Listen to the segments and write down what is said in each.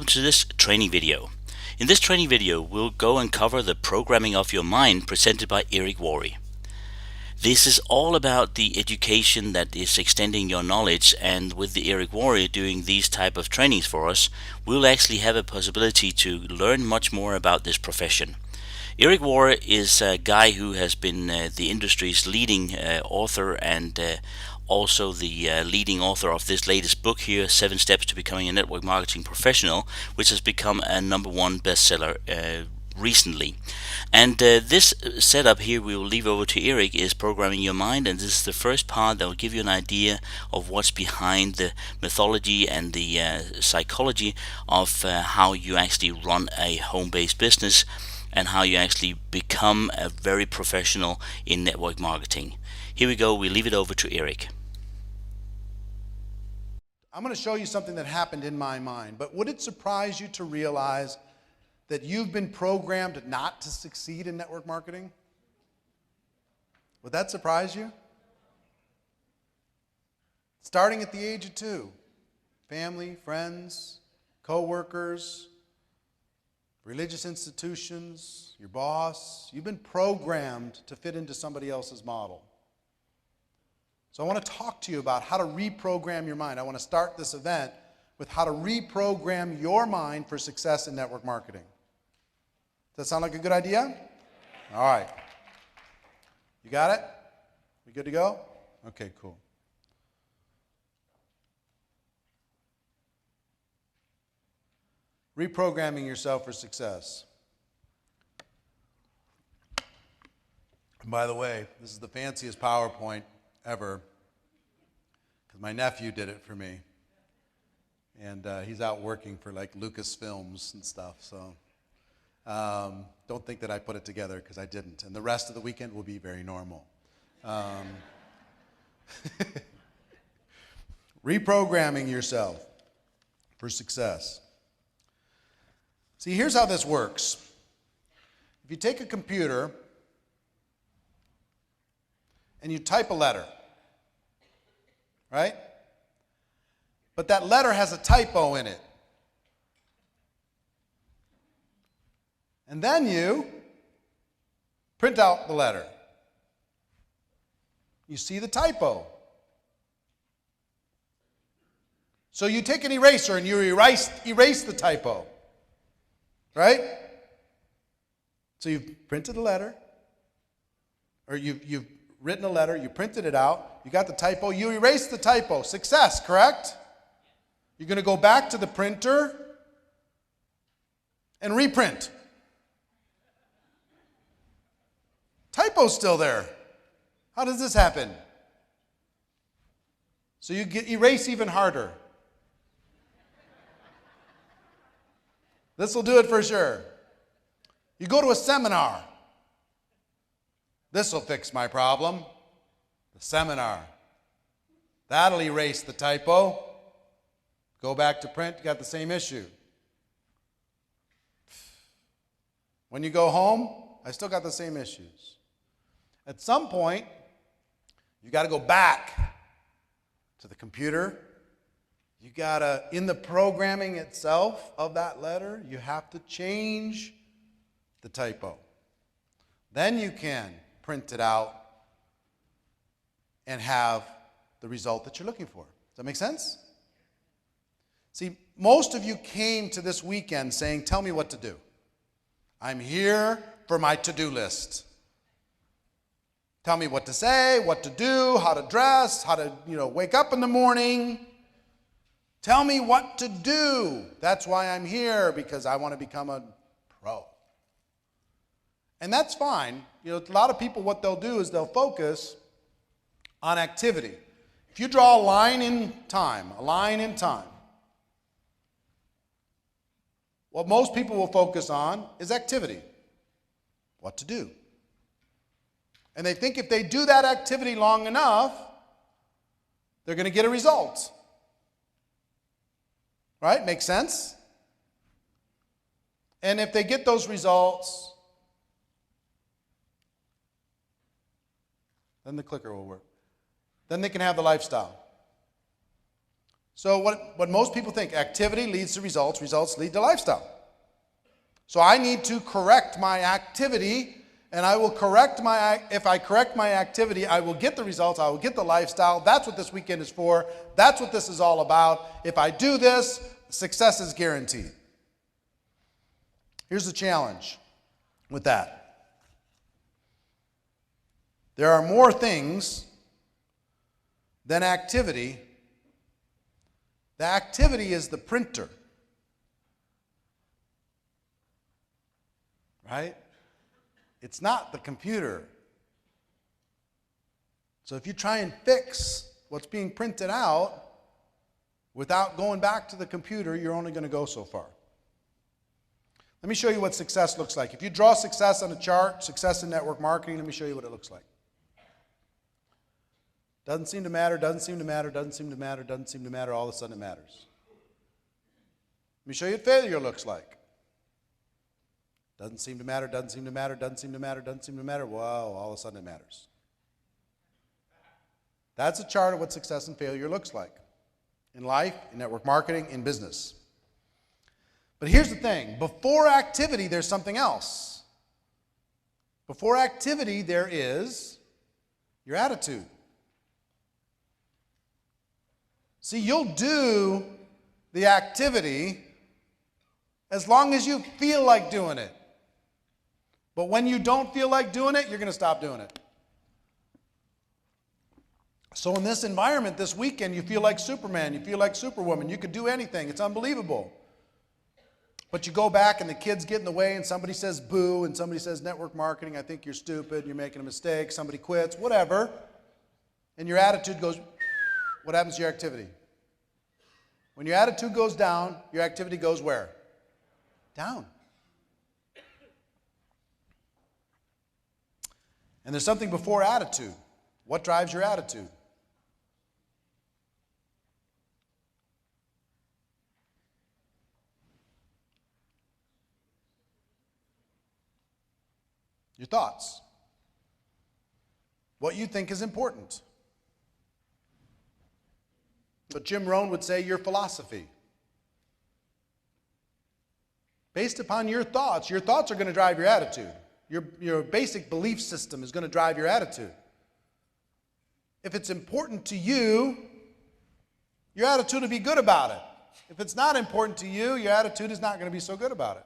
to this training video. In this training video, we'll go and cover the programming of your mind presented by Eric Worre. This is all about the education that is extending your knowledge, and with the Eric Worre doing these type of trainings for us, we'll actually have a possibility to learn much more about this profession. Eric Worre is a guy who has been the industry's leading author and also the leading author of this latest book here, 7 Steps to Becoming a Network Marketing Professional, which has become a #1 bestseller recently. And this setup here we will leave over to Eric is programming your mind, and this is the first part that will give you an idea of what's behind the mythology and the psychology of how you actually run a home-based business and how you actually become a very professional in network marketing. Here we go, we leave it over to Eric. I'm going to show you something that happened in my mind, but would it surprise you to realize that you've been programmed not to succeed in network marketing? Would that surprise you? Starting at the age of 2, family, friends, co-workers, religious institutions, your boss, you've been programmed to fit into somebody else's model. So I want to talk to you about how to reprogram your mind. I want to start this event with how to reprogram your mind for success in network marketing. Does that sound like a good idea? All right. You got it? We good to go? Okay, cool. Reprogramming yourself for success. And by the way, this is the fanciest PowerPoint ever, because my nephew did it for me. And he's out working for like Lucasfilms and stuff, so don't think that I put it together, because I didn't. And the rest of the weekend will be very normal. Reprogramming yourself for success. See, here's how this works. If you take a computer and you type a letter, right? But that letter has a typo in it. And then you print out the letter. You see the typo. So you take an eraser and you erase the typo. Right? So you've printed a letter, or you've written a letter, you printed it out, you got the typo, you erased the typo. Success, correct? You're going to go back to the printer and reprint. Typo's still there. How does this happen? So you erase even harder. This will do it for sure. You go to a seminar. This will fix my problem. The seminar. That'll erase the typo. Go back to print, you got the same issue. When you go home, I still got the same issues. At some point, you got to go back to the computer. You got to, in the programming itself of that letter, you have to change the typo. Then you can print it out and have the result that you're looking for. Does that make sense? See, most of you came to this weekend saying, tell me what to do. I'm here for my to-do list. Tell me what to say, what to do, how to dress, how to, wake up in the morning. Tell me what to do. That's why I'm here, because I want to become a pro. And that's fine. A lot of people, what they'll do is they'll focus on activity. If you draw a line in time, what most people will focus on is activity. What to do. And they think if they do that activity long enough, they're going to get a result. Right? Makes sense? And if they get those results, then the clicker will work. Then they can have the lifestyle. So what most people think, activity leads to results, results lead to lifestyle. So I need to correct my activity, and if I correct my activity, I will get the results, I will get the lifestyle. That's what this weekend is for. That's what this is all about. If I do this, success is guaranteed. Here's the challenge with that. There are more things than activity. The activity is the printer. Right? It's not the computer. So if you try and fix what's being printed out without going back to the computer, you're only going to go so far. Let me show you what success looks like. If you draw success on a chart, success in network marketing, let me show you what it looks like. Doesn't seem to matter, doesn't seem to matter, doesn't seem to matter, doesn't seem to matter, all of a sudden it matters. Let me show you what failure looks like. Doesn't seem to matter, doesn't seem to matter, doesn't seem to matter, doesn't seem to matter. Whoa, all of a sudden it matters. That's a chart of what success and failure looks like in life, in network marketing, in business. But here's the thing. Before activity, there's something else. Before activity, there is your attitude. See, you'll do the activity as long as you feel like doing it. But when you don't feel like doing it, you're going to stop doing it. So in this environment this weekend, you feel like Superman, you feel like Superwoman, you could do anything, it's unbelievable. But you go back and the kids get in the way and somebody says boo and somebody says network marketing, I think you're stupid, you're making a mistake, somebody quits, whatever. And your attitude goes, what happens to your activity? When your attitude goes down, your activity goes where? Down. And there's something before attitude. What drives your attitude? Your thoughts. What you think is important. But Jim Rohn would say your philosophy. Based upon your thoughts are going to drive your attitude. Your basic belief system is going to drive your attitude. If it's important to you, your attitude will be good about it. If it's not important to you, your attitude is not going to be so good about it.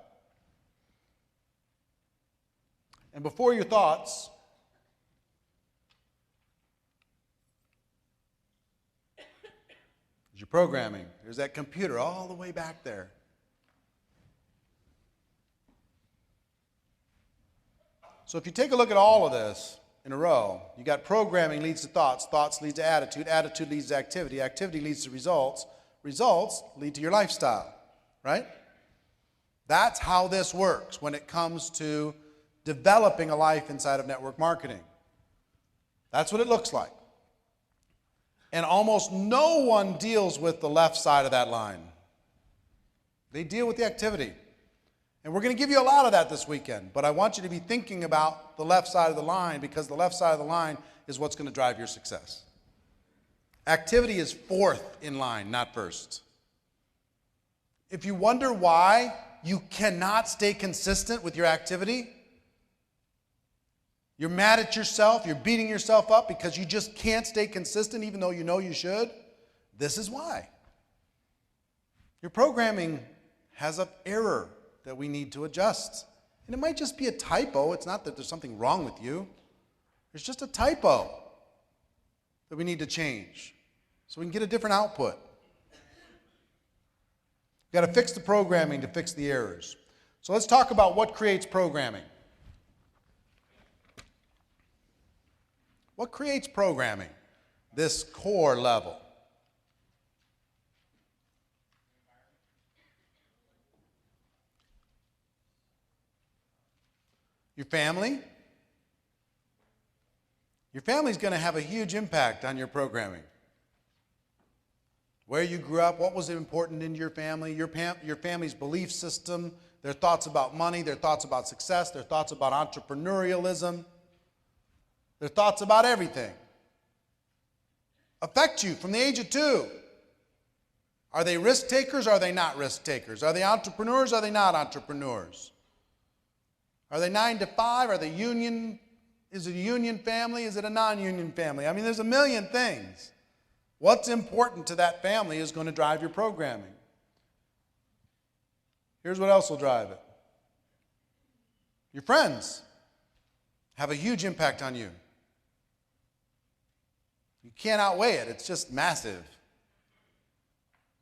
And before your thoughts, is your programming. There's that computer all the way back there. So if you take a look at all of this in a row, you got programming leads to thoughts, thoughts lead to attitude, attitude leads to activity, activity leads to results, results lead to your lifestyle, right? That's how this works when it comes to developing a life inside of network marketing. That's what it looks like. And almost no one deals with the left side of that line. They deal with the activity. And we're going to give you a lot of that this weekend, but I want you to be thinking about the left side of the line because the left side of the line is what's going to drive your success. Activity is fourth in line, not first. If you wonder why you cannot stay consistent with your activity, you're mad at yourself, you're beating yourself up because you just can't stay consistent even though you know you should, this is why. Your programming has an error that we need to adjust. And it might just be a typo. It's not that there's something wrong with you. There's just a typo that we need to change so we can get a different output. We've got to fix the programming to fix the errors. So let's talk about what creates programming. What creates programming? This core level. Your family. Your family's going to have a huge impact on your programming. Where you grew up, what was important in your family, your family's belief system, their thoughts about money, their thoughts about success, their thoughts about entrepreneurialism, their thoughts about everything affect you from the age of 2. Are they risk takers? Or are they not risk takers? Are they entrepreneurs? Or are they not entrepreneurs? Are they 9 to 5? Are they union? Is it a union family? Is it a non-union family? I mean, there's a million things. What's important to that family is going to drive your programming. Here's what else will drive it. Your friends have a huge impact on you. You can't outweigh it. It's just massive.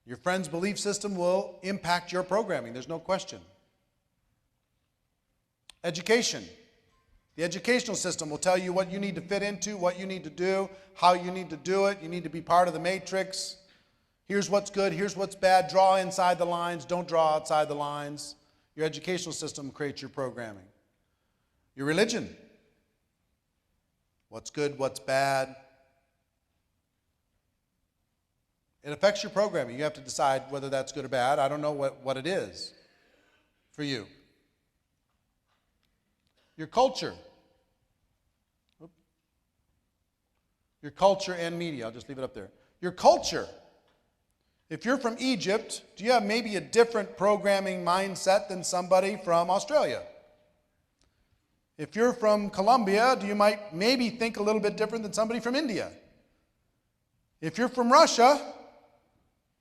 Your friend's belief system will impact your programming. There's no question. Education. The educational system will tell you what you need to fit into, what you need to do, how you need to do it. You need to be part of the matrix. Here's what's good, here's what's bad. Draw inside the lines, don't draw outside the lines. Your educational system creates your programming. Your religion. What's good, what's bad. It affects your programming. You have to decide whether that's good or bad. I don't know what it is for you. Your culture. Your culture and media. I'll just leave it up there. Your culture. If you're from Egypt, do you have maybe a different programming mindset than somebody from Australia? If you're from Colombia, you might maybe think a little bit different than somebody from India. If you're from Russia,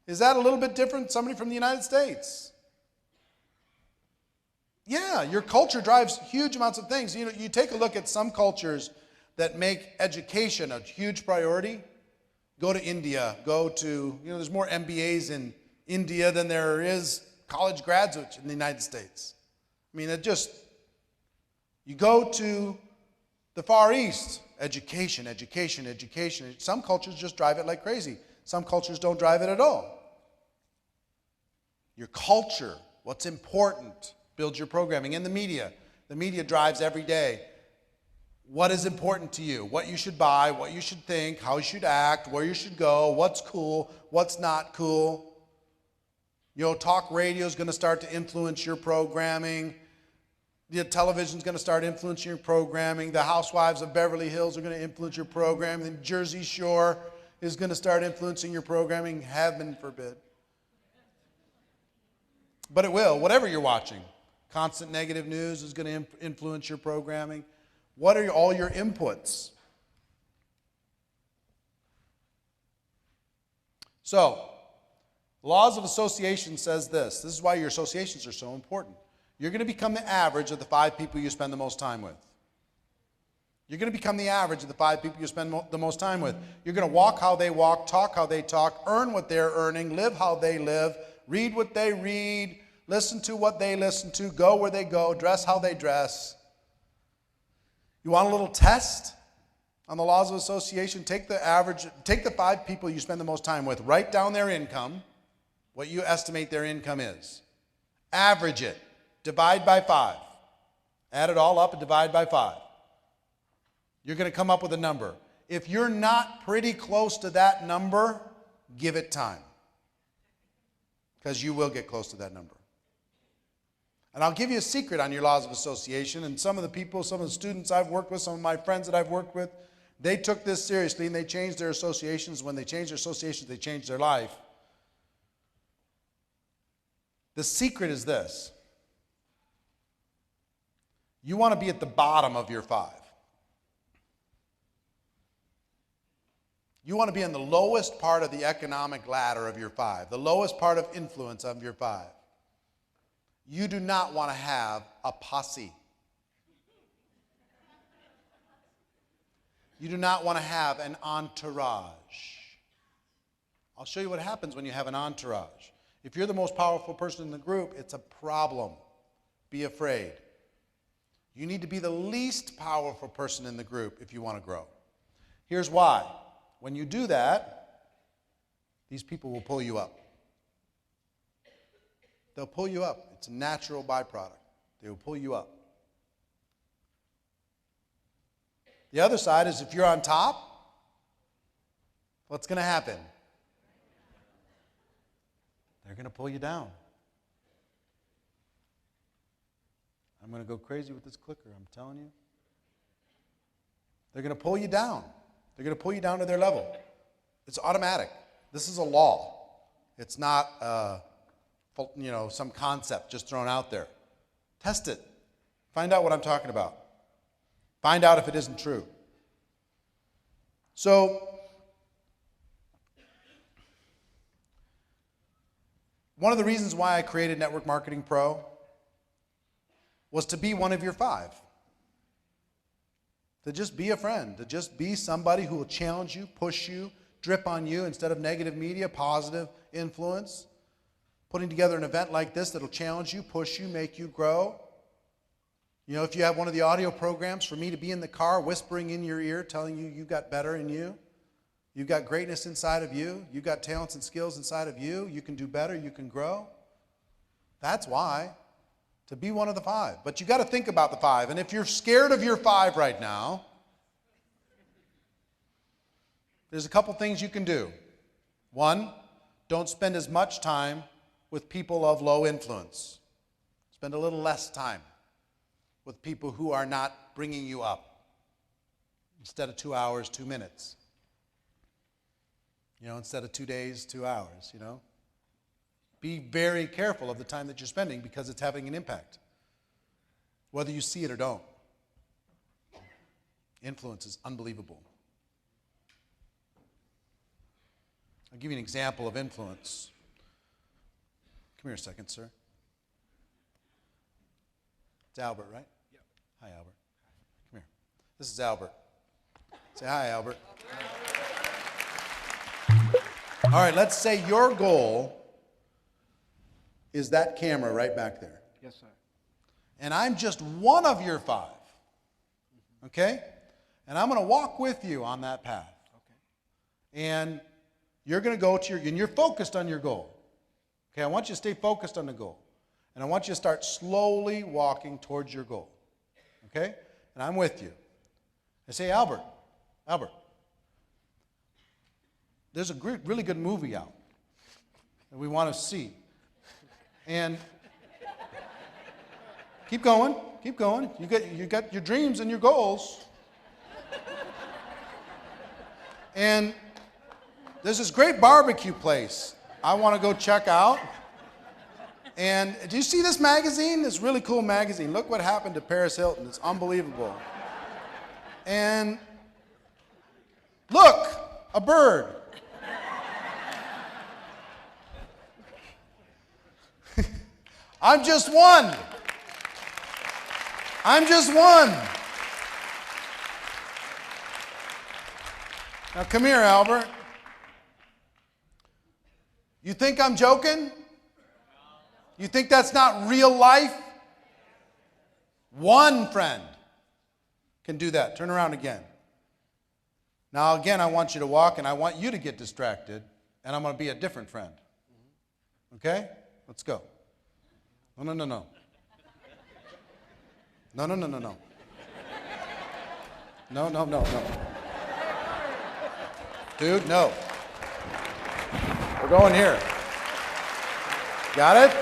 is that a little bit different than somebody from the United States? Yeah, your culture drives huge amounts of things. You know, you take a look at some cultures that make education a huge priority. Go to India, there's more MBAs in India than there is college graduates in the United States. I mean, you go to the Far East, education. Some cultures just drive it like crazy. Some cultures don't drive it at all. Your culture, what's important, builds your programming. And the media drives every day. What is important to you? What you should buy, what you should think, how you should act, where you should go, what's cool, what's not cool. Talk radio is going to start to influence your programming. The television is going to start influencing your programming. The Housewives of Beverly Hills are going to influence your programming. The Jersey Shore is going to start influencing your programming. Heaven forbid. But it will, whatever you're watching. Constant negative news is going to influence your programming. What are all your inputs? So, laws of association says this. This is why your associations are so important. You're going to become the average of the 5 people you spend the most time with. You're going to become the average of the 5 people you spend the most time with. You're going to walk how they walk, talk how they talk, earn what they're earning, live how they live, read what they read, listen to what they listen to, go where they go, dress how they dress. You want a little test on the laws of association? Take the 5 people you spend the most time with, write down their income, what you estimate their income is. Average it, divide by 5. Add it all up and divide by 5. You're going to come up with a number. If you're not pretty close to that number, give it time. Because you will get close to that number. And I'll give you a secret on your laws of association. And some of the students I've worked with, some of my friends that I've worked with, they took this seriously and they changed their associations. When they changed their associations, they changed their life. The secret is this. You want to be at the bottom of your 5. You want to be in the lowest part of the economic ladder of your 5, the lowest part of influence of your 5. You do not want to have a posse. You do not want to have an entourage. I'll show you what happens when you have an entourage. If you're the most powerful person in the group, it's a problem. Be afraid. You need to be the least powerful person in the group if you want to grow. Here's why. When you do that, these people will pull you up. They'll pull you up. It's a natural byproduct. They will pull you up. The other side is if you're on top, what's going to happen? They're going to pull you down. I'm going to go crazy with this clicker, I'm telling you. They're going to pull you down. They're going to pull you down to their level. It's automatic. This is a law. It's not, some concept just thrown out there. Test it. Find out what I'm talking about. Find out if it isn't true. So, one of the reasons why I created Network Marketing Pro was to be one of your 5. To just be a friend, to just be somebody who will challenge you, push you, drip on you instead of negative media, positive influence. Putting together an event like this that'll challenge you, push you, make you grow. If you have one of the audio programs, for me to be in the car whispering in your ear, telling you you've got better in you. You've got greatness inside of you. You've got talents and skills inside of you. You can do better. You can grow. That's why. To be one of the 5. But you got to think about the 5. And if you're scared of your 5 right now, there's a couple things you can do. 1, don't spend as much time with people of low influence. Spend a little less time with people who are not bringing you up. Instead of 2 hours, 2 minutes. Instead of 2 days, 2 hours, Be very careful of the time that you're spending because it's having an impact, whether you see it or don't. Influence is unbelievable. I'll give you an example of influence. Come here a second, sir. It's Albert, right? Yep. Hi, Albert. Come here. This is Albert. Say hi, Albert. All right, let's say your goal is that camera right back there. Yes, sir. And I'm just one of your 5. Okay? And I'm going to walk with you on that path. Okay. And you're going to go to and you're focused on your goal. Okay, I want you to stay focused on the goal. And I want you to start slowly walking towards your goal. Okay? And I'm with you. I say, Albert, there's a really good movie out that we want to see. And keep going. You got your dreams and your goals. And there's this great barbecue place I want to go check out. And do you see this magazine? This really cool magazine. Look what happened to Paris Hilton. It's unbelievable. And look, a bird. I'm just one. Now come here, Albert. You think I'm joking? You think that's not real life? One friend can do that. Turn around again. Now again, I want you to walk and I want you to get distracted and I'm going to be a different friend. Okay? Let's go. No. No. No. Dude, no. We're going here. Got it?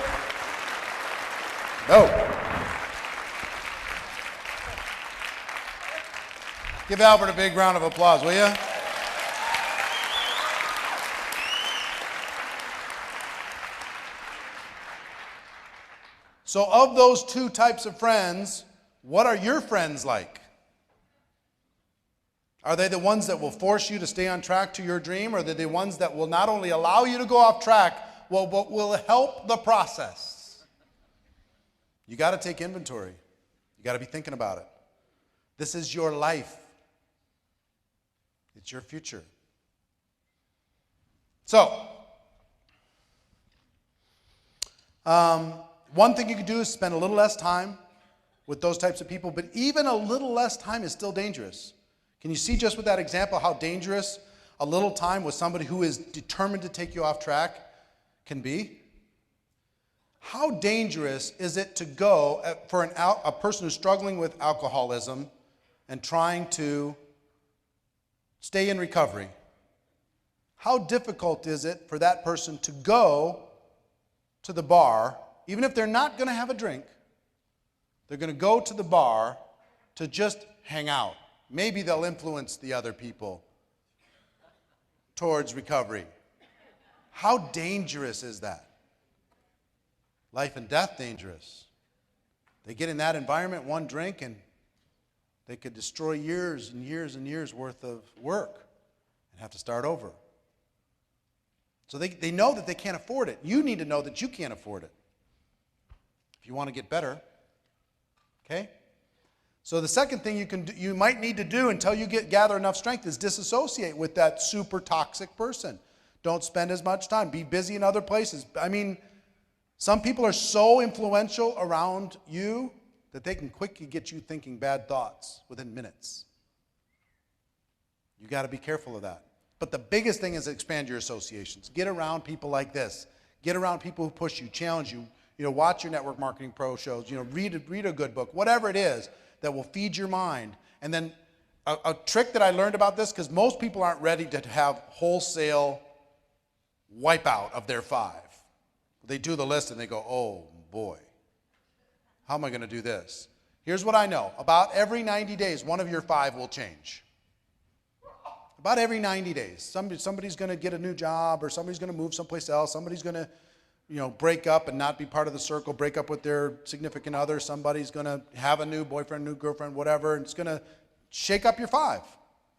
No. Give Albert a big round of applause, will you? So of those 2 types of friends, what are your friends like? Are they the ones that will force you to stay on track to your dream, or are they the ones that will not only allow you to go off track, but will help the process? You got to take inventory. You got to be thinking about it. This is your life. It's your future. So, one thing you could do is spend a little less time with those types of people, but even a little less time is still dangerous. Can you see just with that example how dangerous a little time with somebody who is determined to take you off track can be? How dangerous is it to go for a person who's struggling with alcoholism and trying to stay in recovery? How difficult is it for that person to go to the bar, even if they're not going to have a drink, they're going to go to the bar to just hang out. Maybe they'll influence the other people towards recovery. How dangerous is that? Life and death dangerous. They get in that environment, one drink, and they could destroy years and years and years worth of work and have to start over. So they know that they can't afford it. You need to know that you can't afford it if you want to get better. Okay? So the second thing you might need to do until you gather enough strength is disassociate with that super toxic person. Don't spend as much time. Be busy in other places. I mean, some people are so influential around you that they can quickly get you thinking bad thoughts within minutes. You got to be careful of that. But the biggest thing is expand your associations. Get around people like this. Get around people who push you, challenge you. Watch your Network Marketing Pro shows. Read a good book. Whatever it is that will feed your mind. And then a trick that I learned about this, because most people aren't ready to have wholesale wipeout of their 5. They do the list and they go, oh boy, how am I going to do this? Here's what I know. About every 90 days, one of your 5 will change. About every 90 days. Somebody's going to get a new job, or somebody's going to move someplace else. Somebody's going to break up and not be part of the circle, break up with their significant other. Somebody's going to have a new boyfriend, new girlfriend, whatever, and it's going to shake up your 5.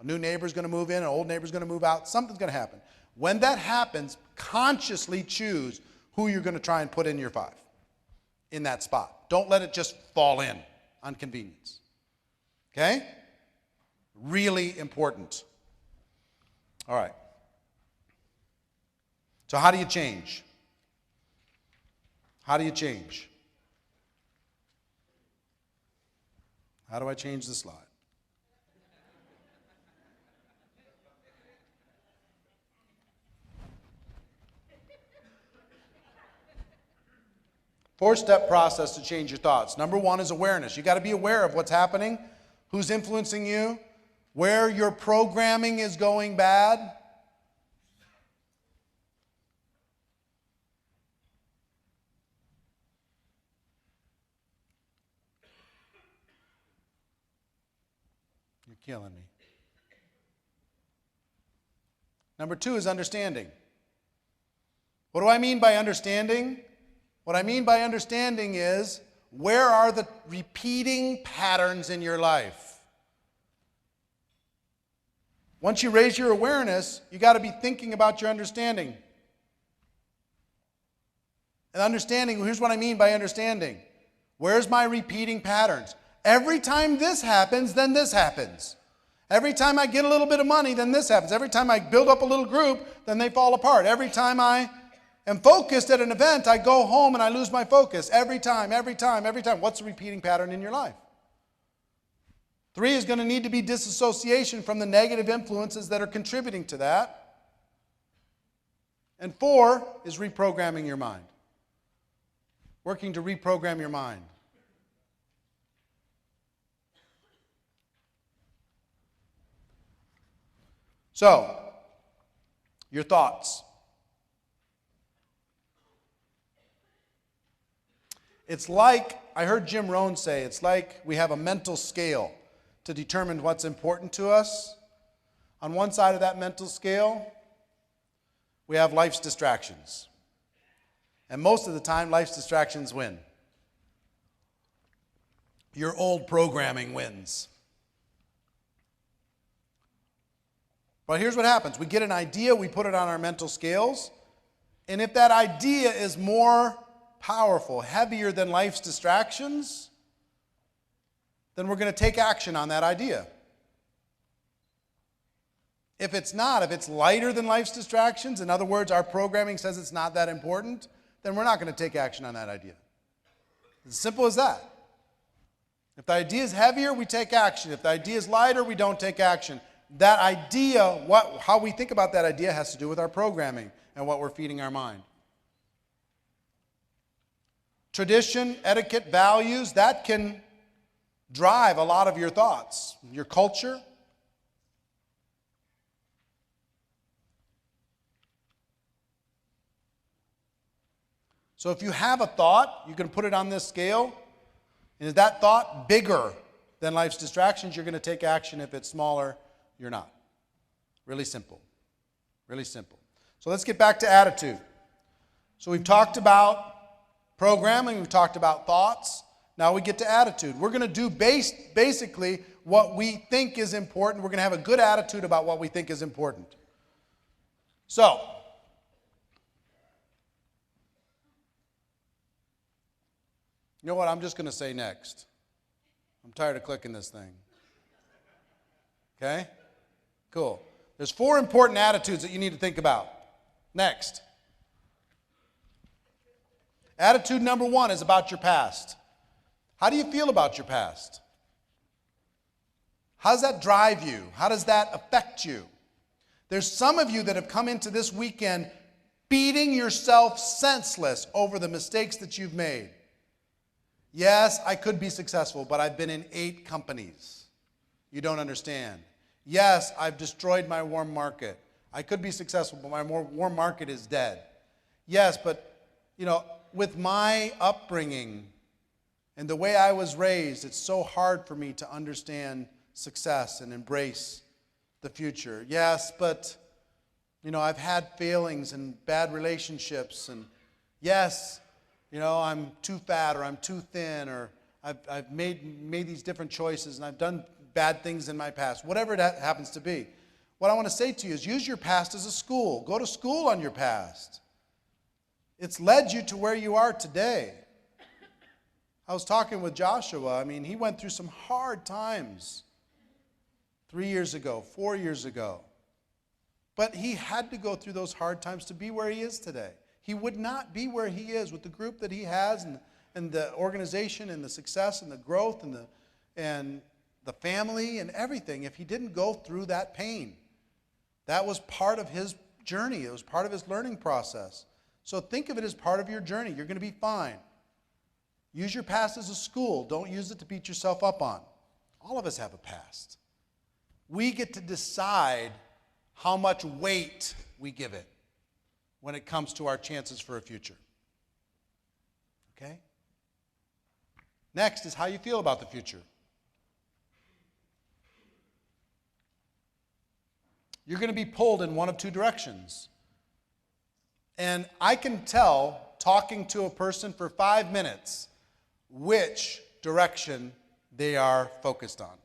A new neighbor's going to move in, an old neighbor's going to move out. Something's going to happen. When that happens, consciously choose who you're going to try and put in your 5 in that spot. Don't let it just fall in on convenience. Okay? Really important. All right. So how do you change? How do you change? How do I change the slide? Four-step process to change your thoughts. Number 1 is awareness. You got to be aware of what's happening, who's influencing you, where your programming is going bad. You're killing me. Number 2 is understanding. What do I mean by understanding? What I mean by understanding is, where are the repeating patterns in your life? Once you raise your awareness, you got to be thinking about your understanding. And understanding, here's what I mean by understanding. Where's my repeating patterns? Every time this happens, then this happens. Every time I get a little bit of money, then this happens. Every time I build up a little group, then they fall apart. Every time I am focused at an event, I go home and I lose my focus. Every time, every time, every time. What's the repeating pattern in your life? 3 is going to need to be disassociation from the negative influences that are contributing to that. And 4 is reprogramming your mind. Working to reprogram your mind. So, your thoughts. It's like, I heard Jim Rohn say, it's like we have a mental scale to determine what's important to us. On one side of that mental scale, we have life's distractions. And most of the time, life's distractions win. Your old programming wins. But here's what happens. We get an idea, we put it on our mental scales, and if that idea is more powerful, heavier than life's distractions, then we're going to take action on that idea. If it's not, if it's lighter than life's distractions, in other words, our programming says it's not that important, then we're not going to take action on that idea. It's as simple as that. If the idea is heavier, we take action. If the idea is lighter, we don't take action. That idea, how we think about that idea has to do with our programming and what we're feeding our mind. Tradition, etiquette, values, that can drive a lot of your thoughts. Your culture. So if you have a thought, you can put it on this scale. And is that thought bigger than life's distractions? You're going to take action. If it's smaller, you're not. Really simple. Really simple. So let's get back to attitude. So we've talked about programming, we've talked about thoughts. Now we get to attitude. We're going to do basically what we think is important. We're going to have a good attitude about what we think is important. So, you know what I'm just going to say next? I'm tired of clicking this thing. Okay? Cool. There's 4 important attitudes that you need to think about. Next. Attitude number 1 is about your past. How do you feel about your past? How does that drive you? How does that affect you? There's some of you that have come into this weekend beating yourself senseless over the mistakes that you've made. Yes, I could be successful, but I've been in 8 companies. You don't understand. Yes, I've destroyed my warm market. I could be successful, but my warm market is dead. Yes, but, with my upbringing and the way I was raised, it's so hard for me to understand success and embrace the future. Yes, but, I've had failings and bad relationships. And yes, I'm too fat or I'm too thin or I've made these different choices and I've done bad things in my past. Whatever that happens to be. What I want to say to you is use your past as a school. Go to school on your past. It's led you to where you are today. I was talking with Joshua. He went through some hard times 3 years ago, 4 years ago. But he had to go through those hard times to be where he is today. He would not be where he is with the group that he has and the organization and the success and the growth and the family and everything if he didn't go through that pain. That was part of his journey. It was part of his learning process. So think of it as part of your journey. You're going to be fine. Use your past as a school. Don't use it to beat yourself up on. All of us have a past. We get to decide how much weight we give it when it comes to our chances for a future. Okay? Next is how you feel about the future. You're going to be pulled in one of 2 directions. And I can tell, talking to a person for 5 minutes, which direction they are focused on.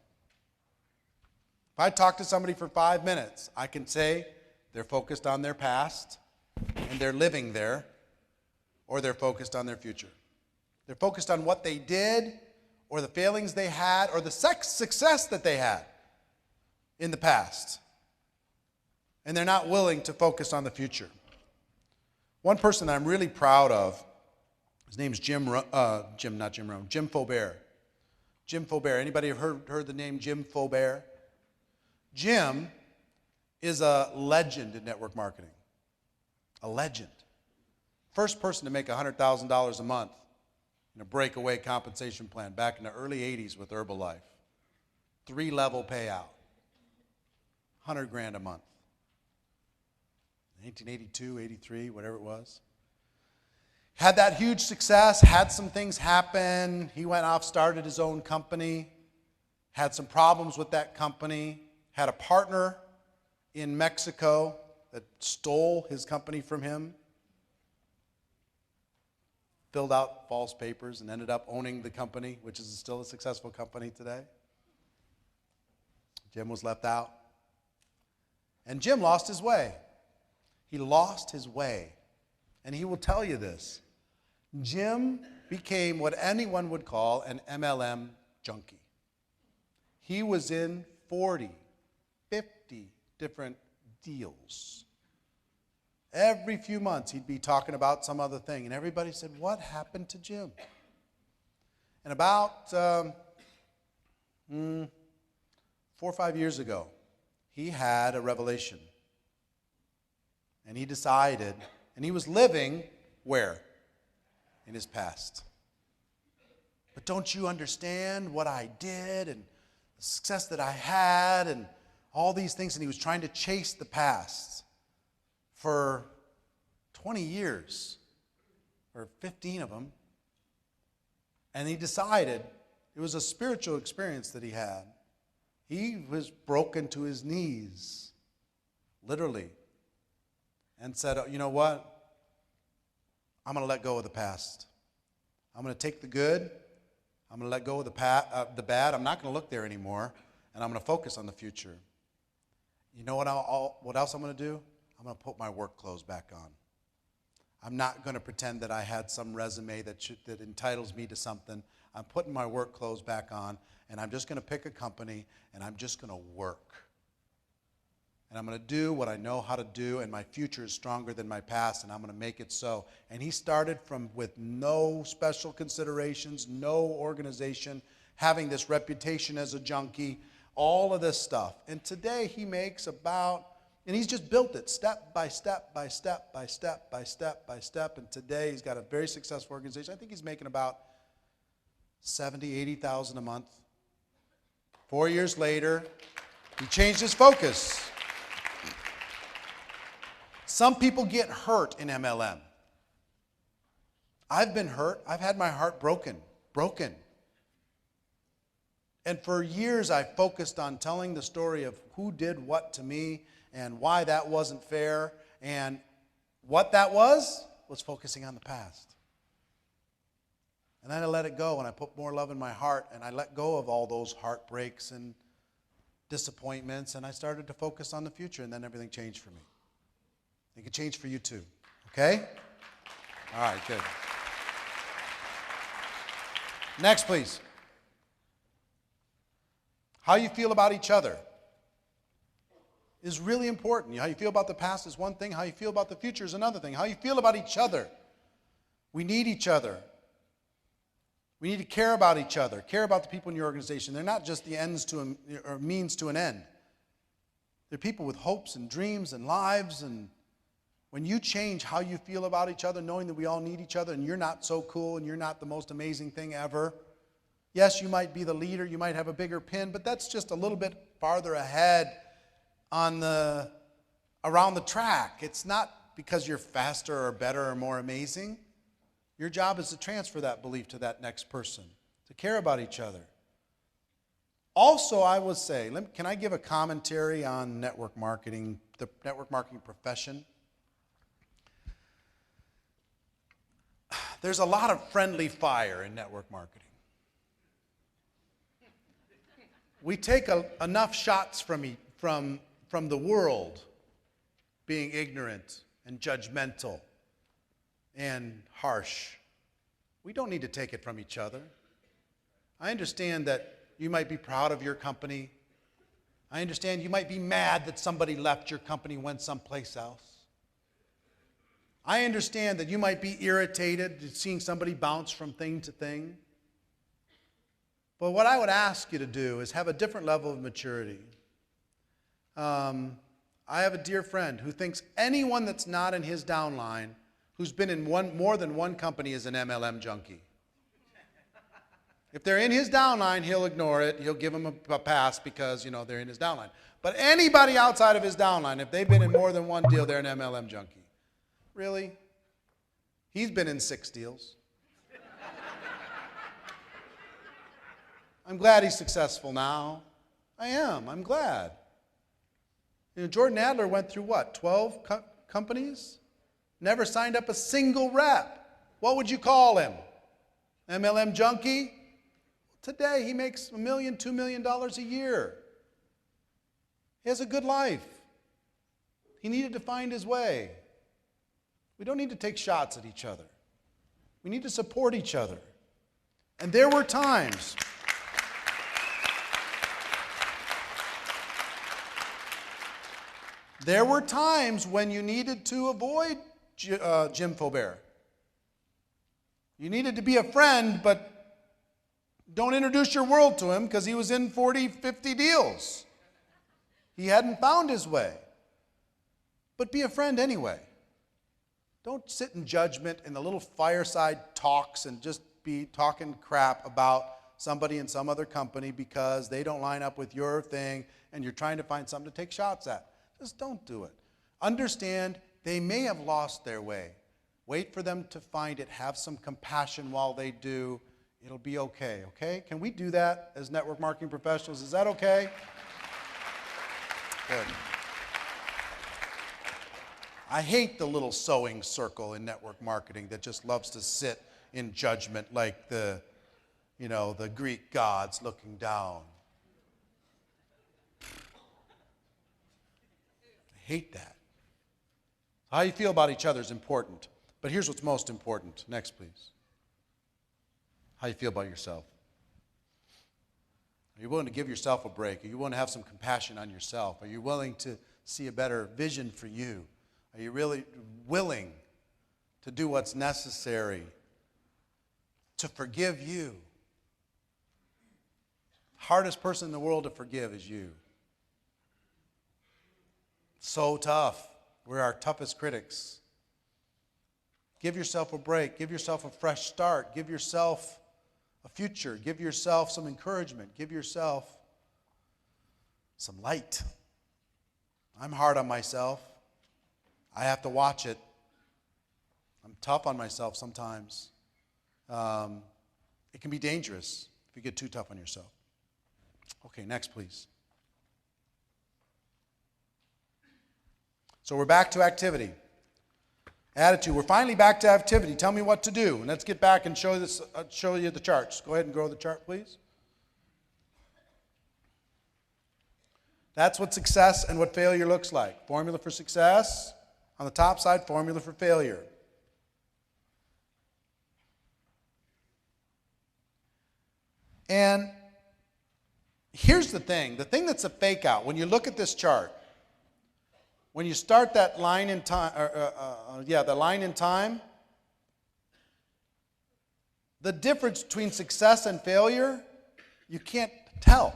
If I talk to somebody for 5 minutes, I can say they're focused on their past and they're living there, or they're focused on their future. They're focused on what they did, or the failings they had, or the success that they had in the past. And they're not willing to focus on the future. One person that I'm really proud of, his name's Jim Faubert. Jim Faubert. Anybody heard the name Jim Faubert? Jim is a legend in network marketing. A legend. First person to make $100,000 a month in a breakaway compensation plan back in the early 80s with Herbalife. 3-level payout. $100,000 a month. 1982, 83, whatever it was. Had that huge success, had some things happen. He went off, started his own company, had some problems with that company, had a partner in Mexico that stole his company from him, filled out false papers and ended up owning the company, which is still a successful company today. Jim was left out. And Jim lost his way. He lost his way. And he will tell you this. Jim became what anyone would call an MLM junkie. He was in 40, 50 different deals. Every few months he'd be talking about some other thing. And everybody said, what happened to Jim? And about 4 or 5 years ago, he had a revelation. And he decided, and he was living where? In his past. But don't you understand what I did and the success that I had and all these things? And he was trying to chase the past for 20 years, or 15 of them. And he decided, it was a spiritual experience that he had. He was broken to his knees, literally. and said, you know what? I'm going to let go of the past. I'm going to take the good. I'm going to let go of the bad. I'm not going to look there anymore, and I'm going to focus on the future. You know what else I'm going to do? I'm going to put my work clothes back on. I'm not going to pretend that I had some resume that entitles me to something. I'm putting my work clothes back on, and I'm just going to pick a company, and I'm just going to work. And I'm going to do what I know how to do, and my future is stronger than my past, and I'm going to make it so. And he started with no special considerations, no organization, having this reputation as a junkie, all of this stuff. And today he makes and he's just built it step by step by step by step by step by step. And today he's got a very successful organization. I think he's making about $70,000, $80,000 a month. 4 years later, he changed his focus. Some people get hurt in MLM. I've been hurt. I've had my heart broken. And for years I focused on telling the story of who did what to me and why that wasn't fair. And what that was focusing on the past. And then I let it go and I put more love in my heart and I let go of all those heartbreaks and disappointments and I started to focus on the future and then everything changed for me. It can change for you too. Okay? All right, good. Next, please. How you feel about each other is really important. How you feel about the past is one thing. How you feel about the future is another thing. How you feel about each other. We need each other. We need to care about each other. Care about the people in your organization. They're not just the ends to or means to an end. They're people with hopes and dreams and lives. And when you change how you feel about each other, knowing that we all need each other and you're not so cool and you're not the most amazing thing ever. Yes, you might be the leader, you might have a bigger pin, but that's just a little bit farther ahead around the track. It's not because you're faster or better or more amazing. Your job is to transfer that belief to that next person, to care about each other. Also, I would say, can I give a commentary on network marketing, the network marketing profession? There's a lot of friendly fire in network marketing. We take enough shots from the world being ignorant and judgmental and harsh. We don't need to take it from each other. I understand that you might be proud of your company. I understand you might be mad that somebody left your company and went someplace else. I understand that you might be irritated at seeing somebody bounce from thing to thing. But what I would ask you to do is have a different level of maturity. I have a dear friend who thinks anyone that's not in his downline, who's been in more than one company, is an MLM junkie. If they're in his downline, he'll ignore it. He'll give them a pass because, they're in his downline. But anybody outside of his downline, if they've been in more than one deal, they're an MLM junkie. Really? He's been in 6 deals. I'm glad he's successful now. I am. I'm glad. Jordan Adler went through what? 12 companies? Never signed up a single rep. What would you call him? MLM junkie? Today he makes $1 million, $2 million a year. He has a good life. He needed to find his way. We don't need to take shots at each other. We need to support each other. And there were times when you needed to avoid Jim Faubert. You needed to be a friend, but don't introduce your world to him because he was in 40, 50 deals. He hadn't found his way. But be a friend anyway. Don't sit in judgment in the little fireside talks and just be talking crap about somebody in some other company because they don't line up with your thing and you're trying to find something to take shots at. Just don't do it. Understand they may have lost their way. Wait for them to find it. Have some compassion while they do. It'll be okay, okay? Can we do that as network marketing professionals? Is that okay? Good. I hate the little sewing circle in network marketing that just loves to sit in judgment like the Greek gods looking down. I hate that. How you feel about each other is important. But here's what's most important. Next, please. How you feel about yourself. Are you willing to give yourself a break? Are you willing to have some compassion on yourself? Are you willing to see a better vision for you? Are you really willing to do what's necessary to forgive you? Hardest person in the world to forgive is you. So tough. We're our toughest critics. Give yourself a break. Give yourself a fresh start. Give yourself a future. Give yourself some encouragement. Give yourself some light. I'm hard on myself. I have to watch it. I'm tough on myself sometimes. It can be dangerous if you get too tough on yourself. Okay, next, please. So we're back to activity. Attitude. We're finally back to activity. Tell me what to do. And let's get back and show you the charts. Go ahead and grow the chart, please. That's what success and what failure looks like. Formula for success. On the top side, formula for failure. And here's the thing that's a fake out. When you look at this chart, when you start that line in time, the line in time, the difference between success and failure, you can't tell.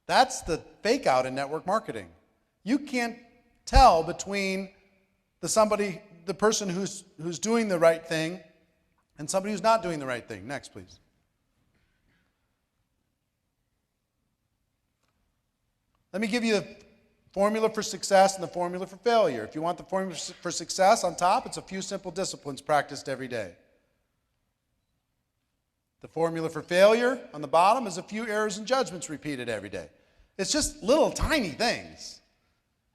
That's the fake out in network marketing. You can't tell between the person who's doing the right thing and somebody who's not doing the right thing. Next, please. Let me give you the formula for success and the formula for failure. If you want the formula for success on top, it's a few simple disciplines practiced every day. The formula for failure on the bottom is a few errors and judgments repeated every day. It's just little tiny things.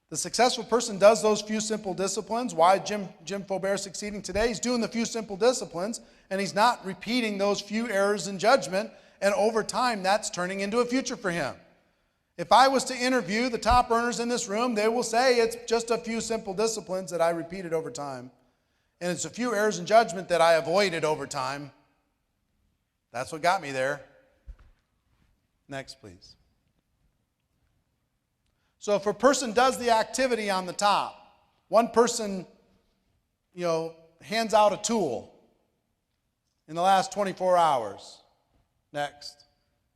The successful person does those few simple disciplines. Why Jim Faubert succeeding today? He's doing the few simple disciplines, and he's not repeating those few errors in judgment, and over time, that's turning into a future for him. If I was to interview the top earners in this room, they will say it's just a few simple disciplines that I repeated over time. And it's a few errors in judgment that I avoided over time. That's what got me there. Next, please. So if a person does the activity on the top, one person, hands out a tool in the last 24 hours. Next.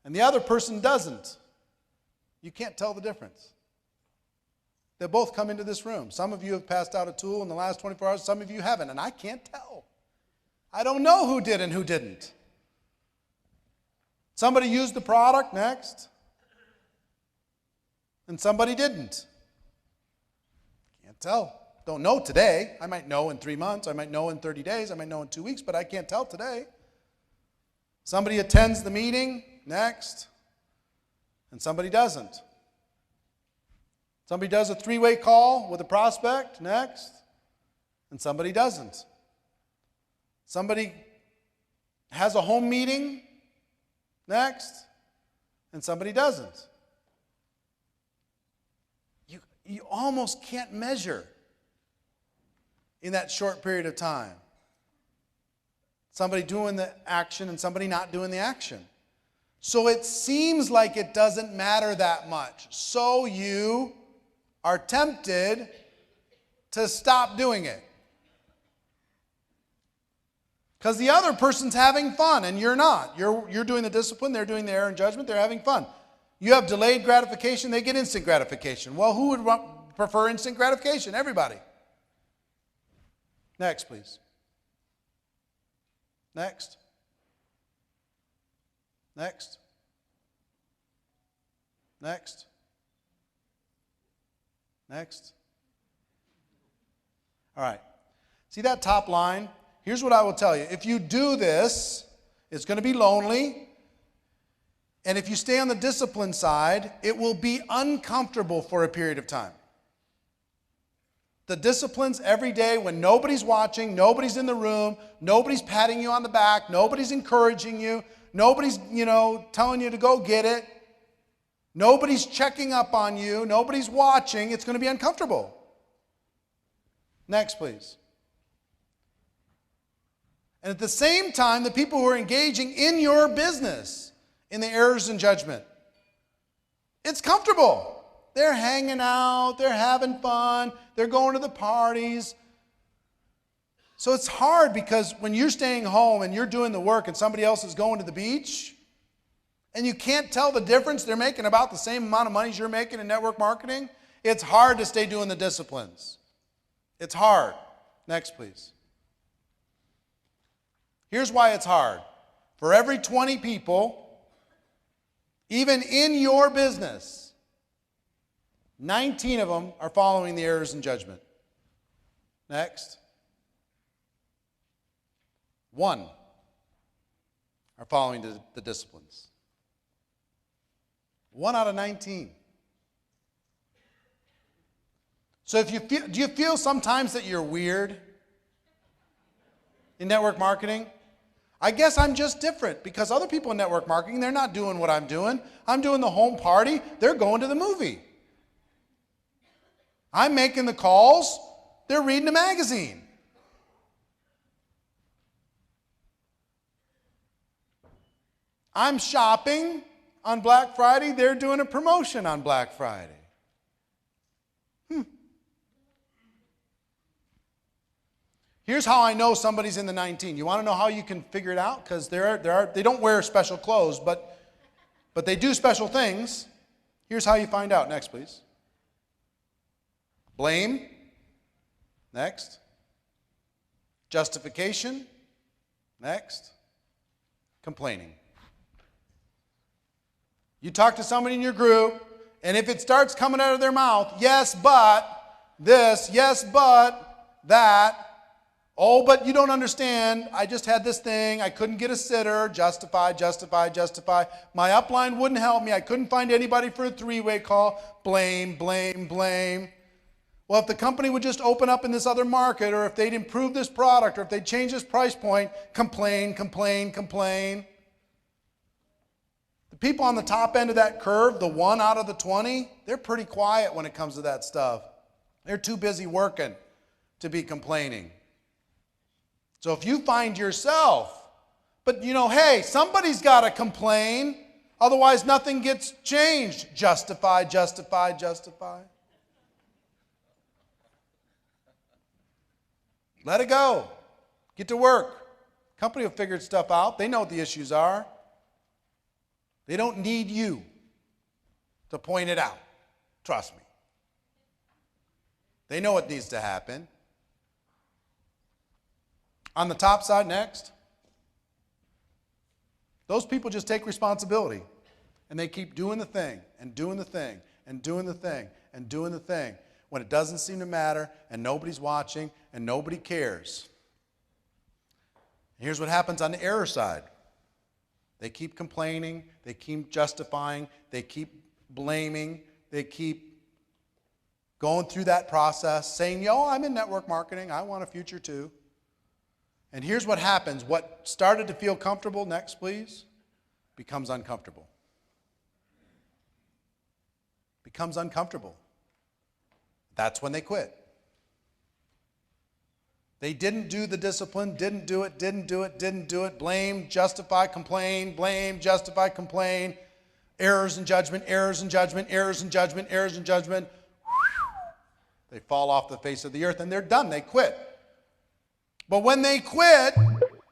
And the other person doesn't. You can't tell the difference. They both come into this room. Some of you have passed out a tool in the last 24 hours. Some of you haven't, and I can't tell. I don't know who did and who didn't. Somebody used the product, next. And somebody didn't. Can't tell. Don't know today. I might know in 3 months. I might know in 30 days. I might know in 2 weeks, but I can't tell today. Somebody attends the meeting, next. And somebody doesn't. Somebody does a 3-way call with a prospect, next. And somebody doesn't. Somebody has a home meeting, next. And somebody doesn't. You almost can't measure in that short period of time. Somebody doing the action and somebody not doing the action. So it seems like it doesn't matter that much. So you are tempted to stop doing it. Because the other person's having fun and you're not. You're doing the discipline, they're doing the error and judgment, they're having fun. You have delayed gratification, they get instant gratification. Well, who would prefer instant gratification? Everybody. Next, please. Next. Next. Next. Next. All right. See that top line? Here's what I will tell you. If you do this, it's going to be lonely. And if you stay on the discipline side, it will be uncomfortable for a period of time. the disciplines every day when nobody's watching, nobody's in the room, nobody's patting you on the back, nobody's encouraging you, nobody's, telling you to go get it, nobody's checking up on you, nobody's watching, it's going to be uncomfortable. Next, please. And at the same time, the people who are engaging in your business, in the errors and judgment, it's comfortable. They're hanging out, they're having fun, they're going to the parties. So it's hard because when you're staying home and you're doing the work and somebody else is going to the beach, and you can't tell the difference, they're making about the same amount of money as you're making in network marketing, it's hard to stay doing the disciplines. It's hard. Next, please. Here's why it's hard. For every 20 people, even in your business, 19 of them are following the errors and judgment. Next. 1 are following the disciplines. 1 out of 19. So do you feel sometimes that you're weird in network marketing? I guess I'm just different because other people in network marketing, they're not doing what I'm doing. I'm doing the home party. They're going to the movie. I'm making the calls. They're reading a magazine. I'm shopping on Black Friday. They're doing a promotion on Black Friday. Here's how I know somebody's in the 19. You want to know how you can figure it out? Because they don't wear special clothes, but they do special things. Here's how you find out. Next, please. Blame. Next. Justification. Next. Complaining. You talk to somebody in your group, and if it starts coming out of their mouth, yes, but this, yes, but that, oh, but you don't understand, I just had this thing, I couldn't get a sitter, justify, justify, justify. My upline wouldn't help me, I couldn't find anybody for a three-way call, blame, blame, blame. Well, if the company would just open up in this other market, or if they'd improve this product, or if they'd change this price point, complain, complain, complain. The people on the top end of that curve, the 1 out of the 20, they're pretty quiet when it comes to that stuff. They're too busy working to be complaining. So if you find yourself, but hey, somebody's got to complain, otherwise nothing gets changed. Justify, justify, justify. Let it go. Get to work. Company will figure stuff out. They know what the issues are. They don't need you to point it out. Trust me. They know what needs to happen. On the top side, next. Those people just take responsibility. And they keep doing the thing, and doing the thing, and doing the thing, and doing the thing. When it doesn't seem to matter, and nobody's watching, and nobody cares. Here's what happens on the error side. They keep complaining, they keep justifying, they keep blaming, they keep going through that process, saying, yo, I'm in network marketing, I want a future too. And here's what happens. What started to feel comfortable, next please, becomes uncomfortable. Becomes uncomfortable. That's when they quit. They didn't do the discipline, didn't do it, blame, justify, complain, blame, justify, complain, errors and judgment, errors and judgment, errors and judgment, errors and judgment. They fall off the face of the earth and they're done, they quit. But when they quit,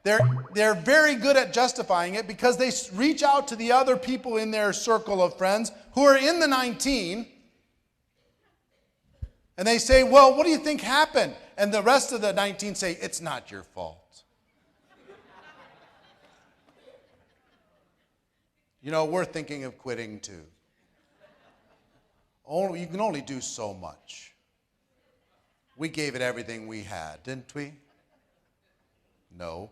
they're very good at justifying it because they reach out to the other people in their circle of friends who are in the 19, and they say, well, what do you think happened? And the rest of the 19 say, it's not your fault. We're thinking of quitting too. You can only do so much. We gave it everything we had, didn't we? No.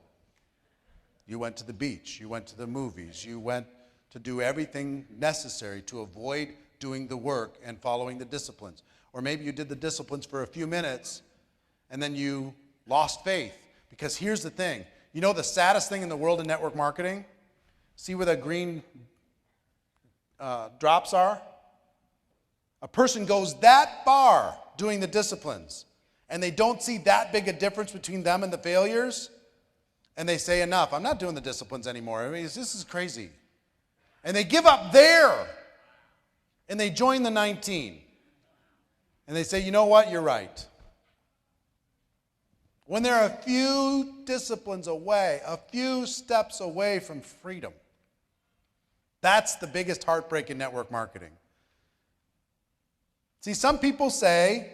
You went to the beach. You went to the movies. You went to do everything necessary to avoid doing the work and following the disciplines. Or maybe you did the disciplines for a few minutes and then you lost faith. Because here's the thing. You know the saddest thing in the world of network marketing? See where the green drops are? A person goes that far doing the disciplines, and they don't see that big a difference between them and the failures, and they say, enough, I'm not doing the disciplines anymore. I mean, this is crazy. And they give up there, and they join the 19. And they say, you know what, you're right. When they're a few disciplines away, a few steps away from freedom. That's the biggest heartbreak in network marketing. See, some people say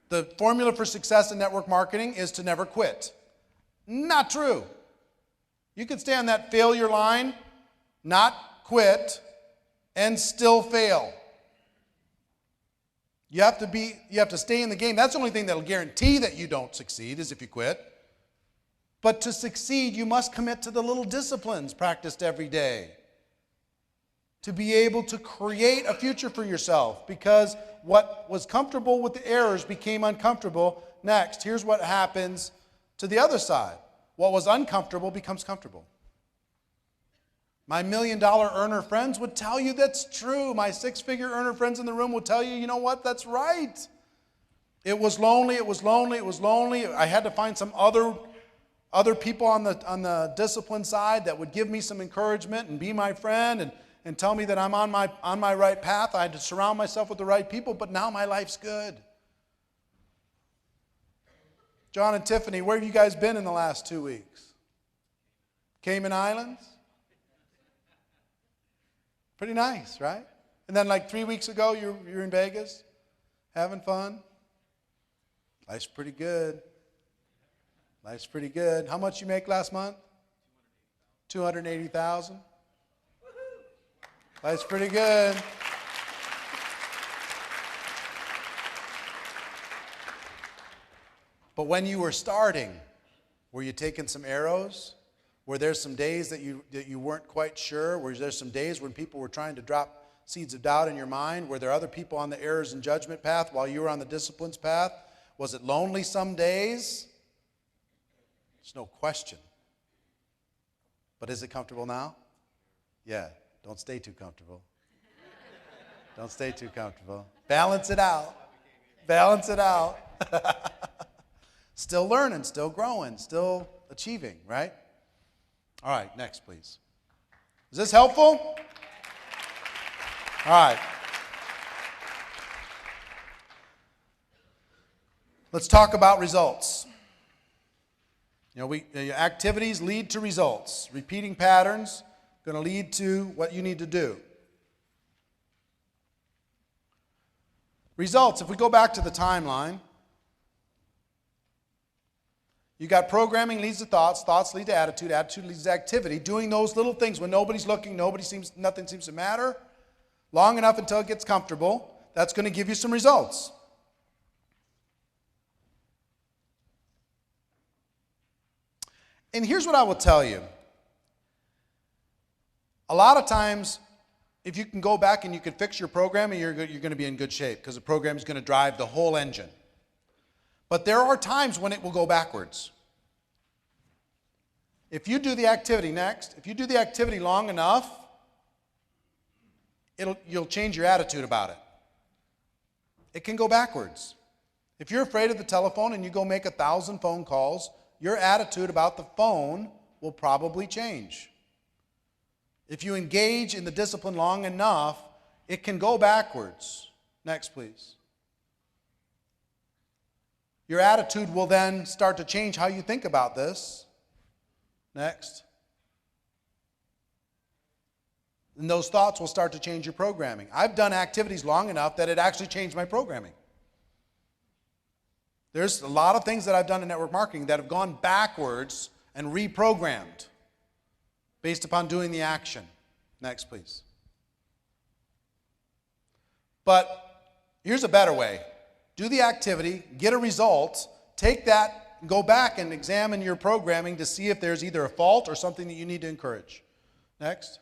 the formula for success in network marketing is to never quit. Not true. You can stay on that failure line, not quit, and still fail. You have to stay in the game. That's the only thing that'll guarantee that you don't succeed is if you quit. But to succeed, you must commit to the little disciplines practiced every day to be able to create a future for yourself, because what was comfortable with the errors became uncomfortable. Next, here's what happens to the other side. What was uncomfortable becomes comfortable. My $1 million earner friends would tell you that's true. My 6-figure earner friends in the room would tell you, you know what, that's right. It was lonely, it was lonely, it was lonely. I had to find some other people on the discipline side that would give me some encouragement and be my friend and tell me that I'm on my right path. I had to surround myself with the right people, but now my life's good. John and Tiffany, where have you guys been in the last 2 weeks? Cayman Islands? Pretty nice, right? And then like 3 weeks ago, you're in Vegas, having fun. Life's pretty good. Life's pretty good. How much you make last month? $280,000. Life's pretty good. But when you were starting, were you taking some arrows? Were there some days that you weren't quite sure? Were there some days when people were trying to drop seeds of doubt in your mind? Were there other people on the errors and judgment path while you were on the disciplines path? Was it lonely some days? There's no question. But is it comfortable now? Yeah. Don't stay too comfortable. Don't stay too comfortable. Balance it out. Balance it out. Still learning, still growing, still achieving, right? All right, next, please. Is this helpful? All right. Let's talk about results. You know, activities lead to results. Repeating patterns going to lead to what you need to do. Results, if we go back to the timeline, you got programming leads to thoughts, thoughts lead to attitude, attitude leads to activity. Doing those little things when nobody's looking, nothing seems to matter, long enough until it gets comfortable, that's going to give you some results. And here's what I will tell you. A lot of times, if you can go back and you can fix your programming, you're going to be in good shape because the program is going to drive the whole engine. But there are times when it will go backwards. If you do the activity if you do the activity long enough, you'll change your attitude about it. It can go backwards. If you're afraid of the telephone and you go make 1,000 phone calls, your attitude about the phone will probably change. If you engage in the discipline long enough, it can go backwards. Next, please. Your attitude will then start to change how you think about this. Next. And those thoughts will start to change your programming. I've done activities long enough that it actually changed my programming. There's a lot of things that I've done in network marketing that have gone backwards and reprogrammed based upon doing the action. Next, please. But here's a better way. Do the activity, get a result, take that, go back and examine your programming to see if there's either a fault or something that you need to encourage. Next.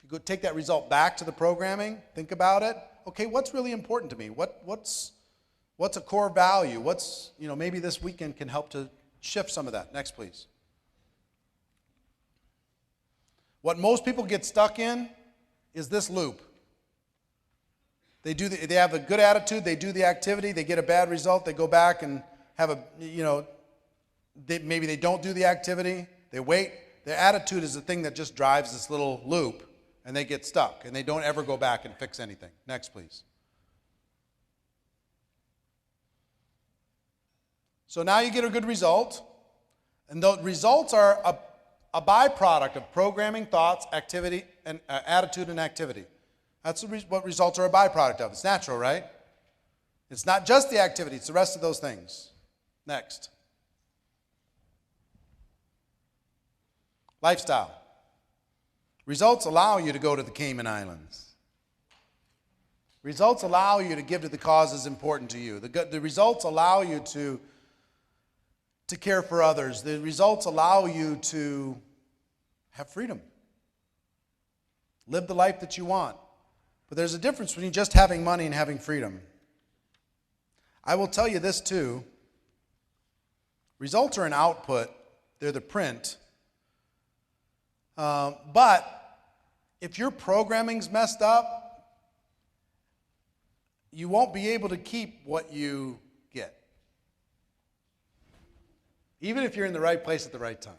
If you go take that result back to the programming, think about it. okay, what's really important to me? What's a core value? Maybe this weekend can help to shift some of that. Next, please. What most people get stuck in is this loop. They have a good attitude, they do the activity, they get a bad result, they go back and have maybe they don't do the activity, they wait. Their attitude is the thing that just drives this little loop, and they get stuck, and they don't ever go back and fix anything. Next, please. So now you get a good result, and the results are a byproduct of programming, thoughts, activity, and attitude and activity. That's what results are a byproduct of. It's natural, right? It's not just the activity, it's the rest of those things. Next. Lifestyle. Results allow you to go to the Cayman Islands. Results allow you to give to the causes important to you. The results allow you to care for others. The results allow you to have freedom. Live the life that you want. But there's a difference between just having money and having freedom. I will tell you this too. Results are an output. They're the print. But if your programming's messed up, you won't be able to keep what you get. Even if you're in the right place at the right time.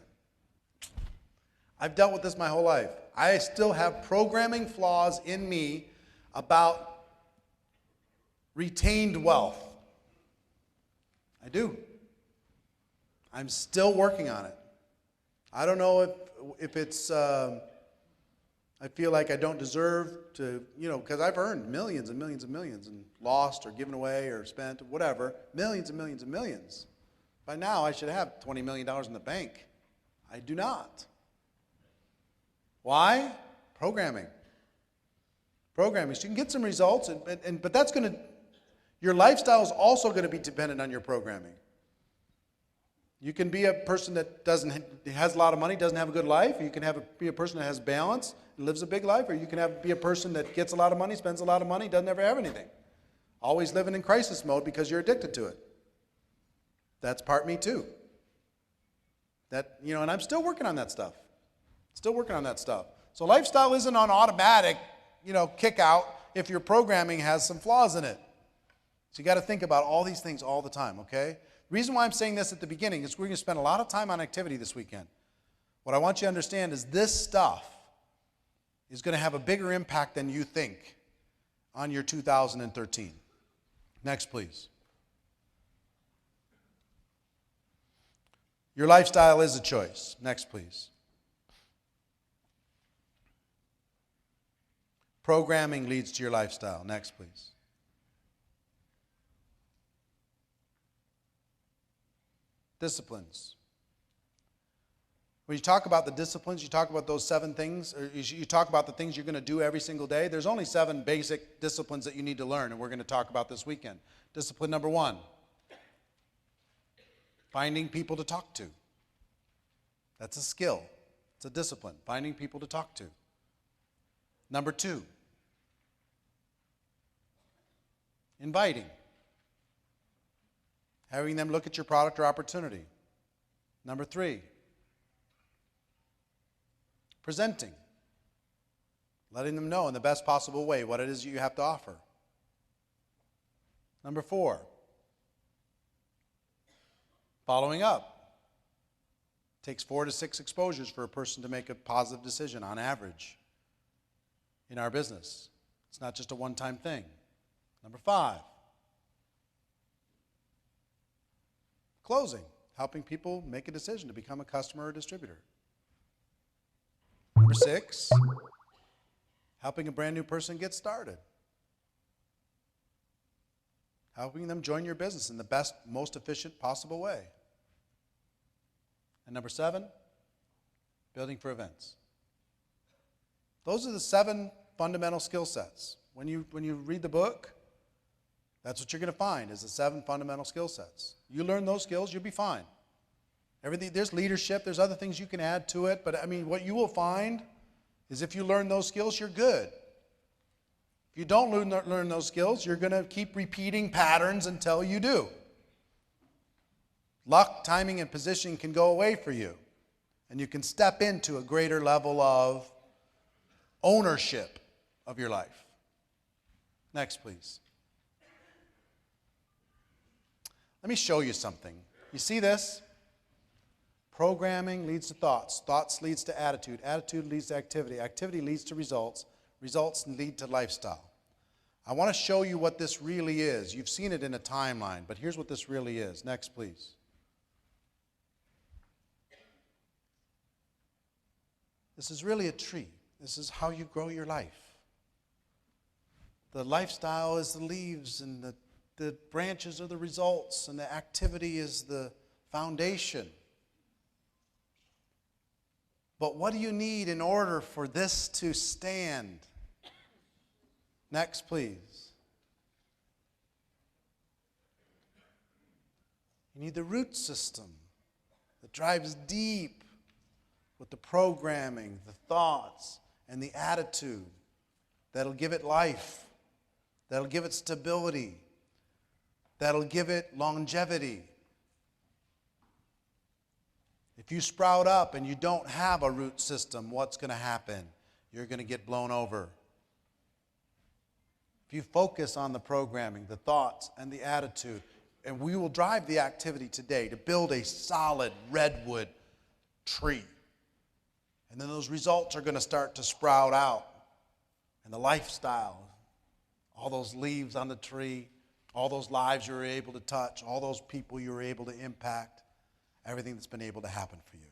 I've dealt with this my whole life. I still have programming flaws in me about retained wealth. I do. I'm still working on it. I don't know if it's, I feel like I don't deserve to, because I've earned millions and millions and millions and lost or given away or spent, whatever, millions and millions and millions. By now, I should have $20 million in the bank. I do not. Why? Programming. Programming. So you can get some results, but that's going to, your lifestyle is also going to be dependent on your programming. You can be a person that has a lot of money, doesn't have a good life. You can be a person that has balance, lives a big life, or you can be a person that gets a lot of money, spends a lot of money, doesn't ever have anything. Always living in crisis mode because you're addicted to it. That's part me too. And I'm still working on that stuff. Still working on that stuff. So lifestyle isn't on automatic, kick out if your programming has some flaws in it. So you got to think about all these things all the time, okay? The reason why I'm saying this at the beginning is we're going to spend a lot of time on activity this weekend. What I want you to understand is this stuff is going to have a bigger impact than you think on your 2013. Next, please. Your lifestyle is a choice. Next, please. Programming leads to your lifestyle. Next, please. Disciplines. When you talk about the disciplines, you talk about those 7 things, or you talk about the things you're going to do every single day. There's only 7 basic disciplines that you need to learn, and we're going to talk about this weekend. Discipline number 1, finding people to talk to. That's a skill. It's a discipline, finding people to talk to. Number 2, inviting. Having them look at your product or opportunity. Number 3, presenting. Letting them know in the best possible way what it is you have to offer. Number 4, following up. It takes 4 to 6 exposures for a person to make a positive decision on average in our business. It's not just a one-time thing. Number 5, closing, helping people make a decision to become a customer or distributor. Number 6, helping a brand new person get started. Helping them join your business in the best, most efficient possible way. And number 7, building for events. Those are the 7 fundamental skill sets. When you read the book, that's what you're going to find is the 7 fundamental skill sets. You learn those skills, you'll be fine. There's leadership, there's other things you can add to it, but what you will find is if you learn those skills, you're good. If you don't learn those skills, you're going to keep repeating patterns until you do. Luck, timing, and positioning can go away for you, and you can step into a greater level of ownership of your life. Next, please. Let me show you something. You see this? Programming leads to thoughts. Thoughts leads to attitude. Attitude leads to activity. Activity leads to results. Results lead to lifestyle. I want to show you what this really is. You've seen it in a timeline, but here's what this really is. Next, please. This is really a tree. This is how you grow your life. The lifestyle is the leaves, and the branches are the results, and the activity is the foundation. But what do you need in order for this to stand? Next, please. You need the root system that drives deep with the programming, the thoughts, and the attitude that'll give it life, that'll give it stability, that'll give it longevity. If you sprout up and you don't have a root system, what's going to happen? You're going to get blown over. If you focus on the programming, the thoughts, and the attitude, and we will drive the activity today to build a solid redwood tree. And then those results are going to start to sprout out. And the lifestyle, all those leaves on the tree, all those lives you were able to touch, all those people you were able to impact, everything that's been able to happen for you.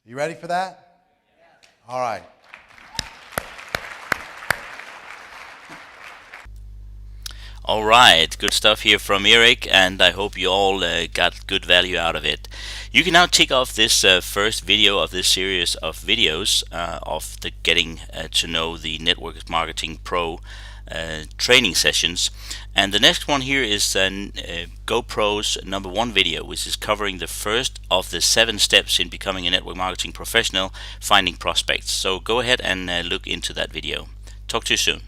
You ready for that? Yes. All right. All right, good stuff here from Erik, and I hope you all got good value out of it. You can now tick off this first video of this series of videos of the Getting to Know the Network Marketing Pro training sessions, and the next one here is GoPro's #1 video, which is covering the first of the 7 steps in becoming a network marketing professional, finding prospects. So go ahead and look into that video. Talk to you soon.